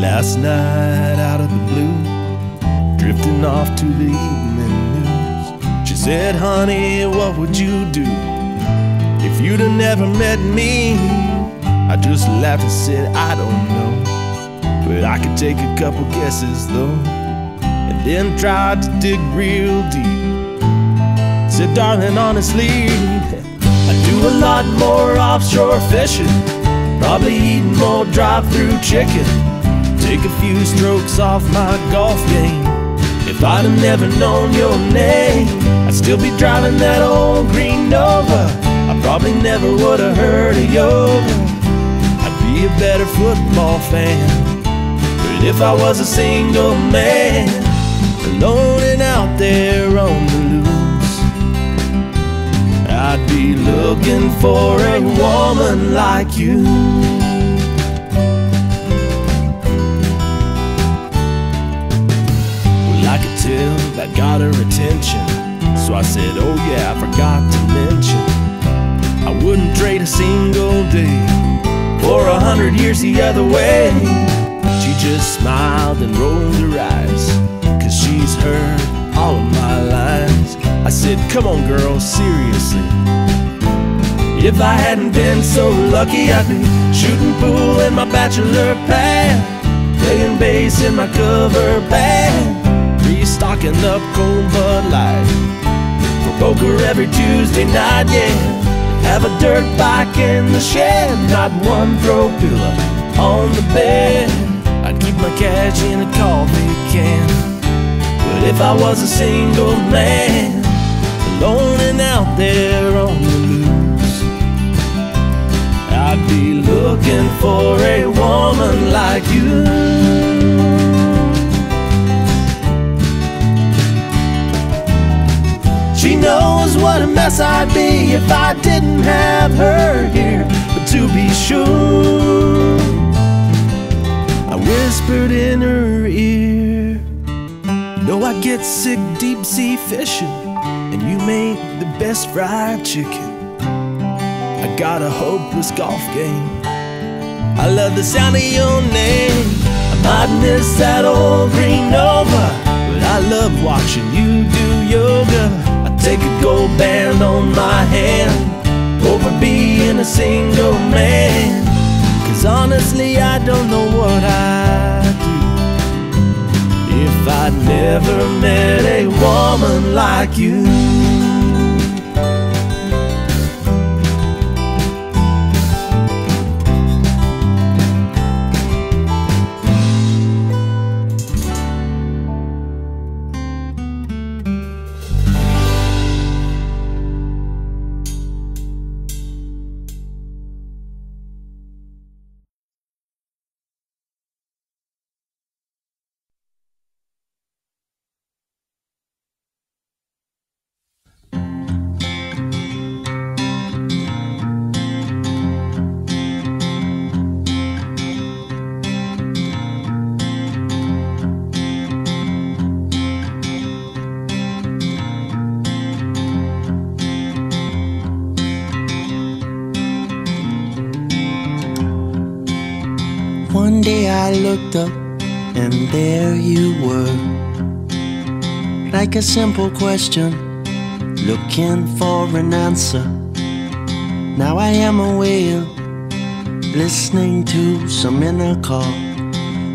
Last night out of the blue, drifting off to the evening news. She said, honey, what would you do if you'd have never met me? I just laughed and said, I don't know, but I could take a couple guesses though. And then tried to dig real deep. Said, darling, honestly, I do a lot more offshore fishing, probably eating more drive-through chicken, take a few strokes off my golf game. If I'd have never known your name, I'd still be driving that old green Nova. I probably never would have heard of yoga. I'd be a better football fan, but if I was a single man, alone and out there on the loose, I'd be looking for a woman like you. I could tell that got her attention, so I said, oh yeah, I forgot to mention, I wouldn't trade a single day for 100 years the other way. She just smiled and rolled her eyes, cause she's heard all of my lines. I said, come on girl, seriously, if I hadn't been so lucky, I'd be shooting pool in my bachelor pad, playing bass in my cover band, restocking up cold Bud Light for poker every Tuesday night, yeah. Have a dirt bike in the shed, not one throw pillow on the bed. I'd keep my cash in a coffee can, but if I was a single man, alone and out there on the loose, I'd be looking for a woman like you. She knows what a mess I'd be if I didn't have her here. But to be sure, I whispered in her ear, know I get sick deep sea fishing, and you make the best fried chicken. I got a hopeless golf game, I love the sound of your name. I might miss that old green Nova, but I love watching you do yoga. Take a gold band on my hand over being a single man, cause honestly I don't know what I'd do if I'd never met a woman like you. One day I looked up and there you were, like a simple question, looking for an answer. Now I am a whale, listening to some inner call,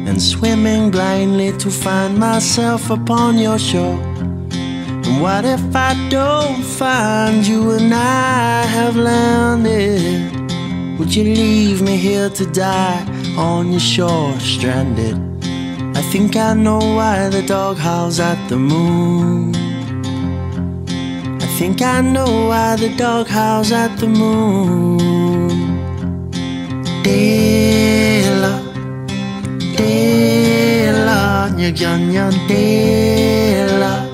and swimming blindly to find myself upon your shore. And what if I don't find you and I have landed? Would you leave me here to die on your shore, stranded? I think I know why the dog howls at the moon. I think I know why the dog howls at the moon. Dela, Dela, Nyan Dela,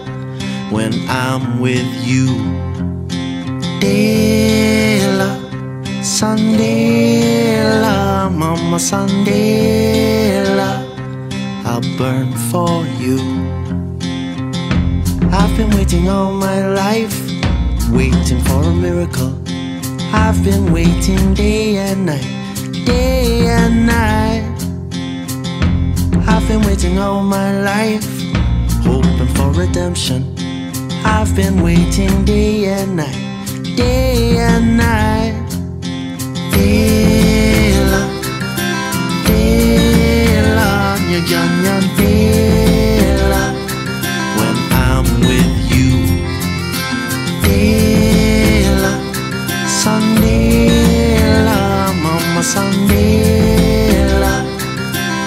when I'm with you. Dela, Sandela, Mama Sandela, I'll burn for you. I've been waiting all my life, waiting for a miracle. I've been waiting day and night, day and night. been waiting all my life, hoping for redemption. I've been waiting day and night, day and night. Dela, Dela, nyaganyan Dela, when I'm with you. Dela, Sandela, mama Sandela,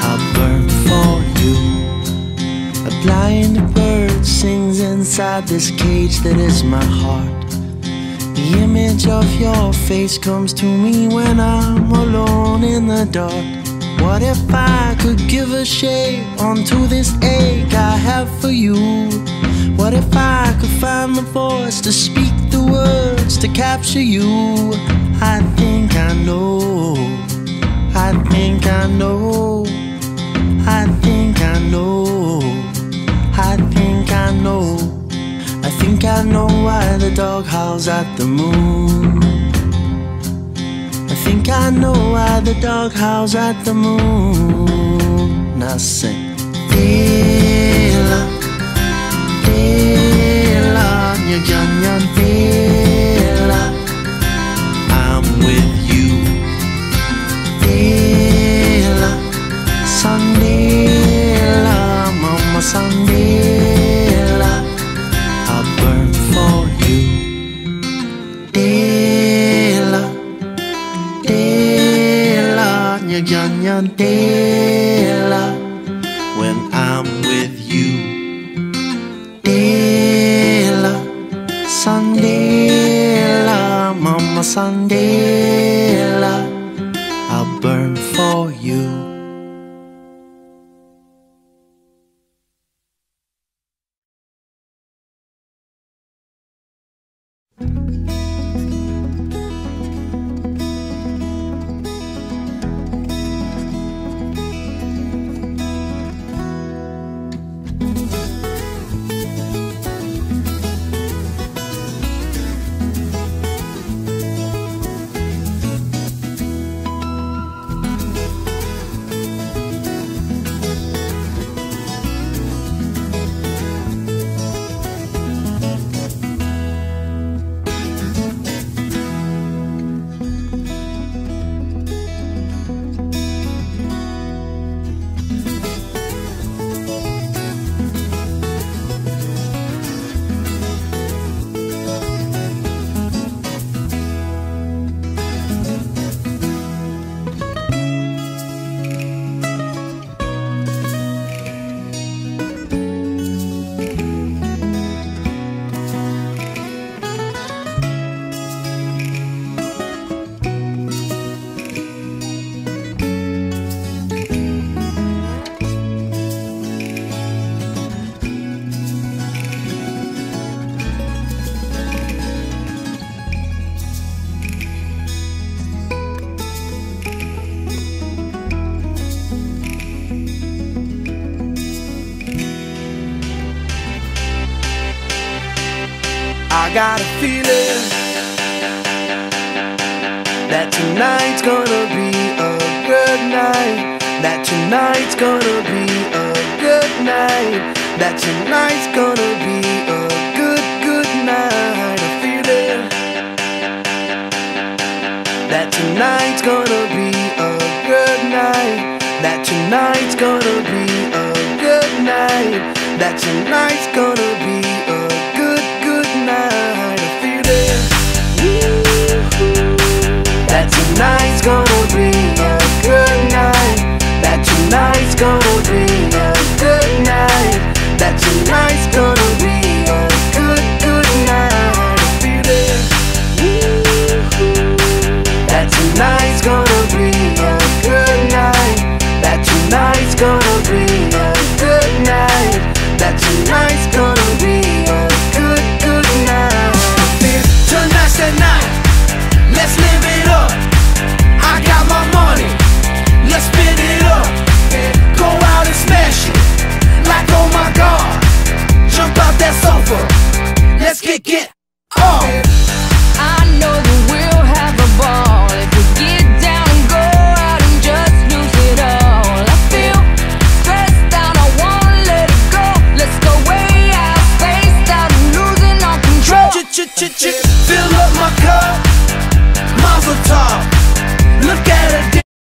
I'll burn for you. A blind bird sings inside this cage that is my heart. The image of your face comes to me when I'm alone in the dark. What if I could give a shape onto this ache I have for you? What if I could find the voice to speak the words to capture you? I think I know, I think I know, I think I know, I think I know. I think I know why the dog howls at the moon. I think I know why the dog howls at the moon. Now sing. Dela, Dela, nyaganyan Dela, I'm with you. Dela, Sandela, mama Sandela, I'll burn for you. Dela, Dela, nyaganyan Dela, when I'm with you. Dela, Sandela, mama Sandela, I'll burn for you. I got a feeling that tonight's gonna be a good night. That tonight's gonna be a good night. That tonight's gonna be a good, good night. A feeling that tonight's gonna be a good night. That tonight's gonna be a good night. That tonight's gonna be a good, good night. A feeling that tonight's gonna be a good night. That tonight's gonna be a good night. That tonight's gonna be a good, good night. A feeling that tonight's gonna be a good night. That tonight's gonna be a good night. That tonight's gonna be a good, good night. Tonight's the night, let's live it up. I got my money, let's spin it up. Go out Fill up my cup, Mazel tov.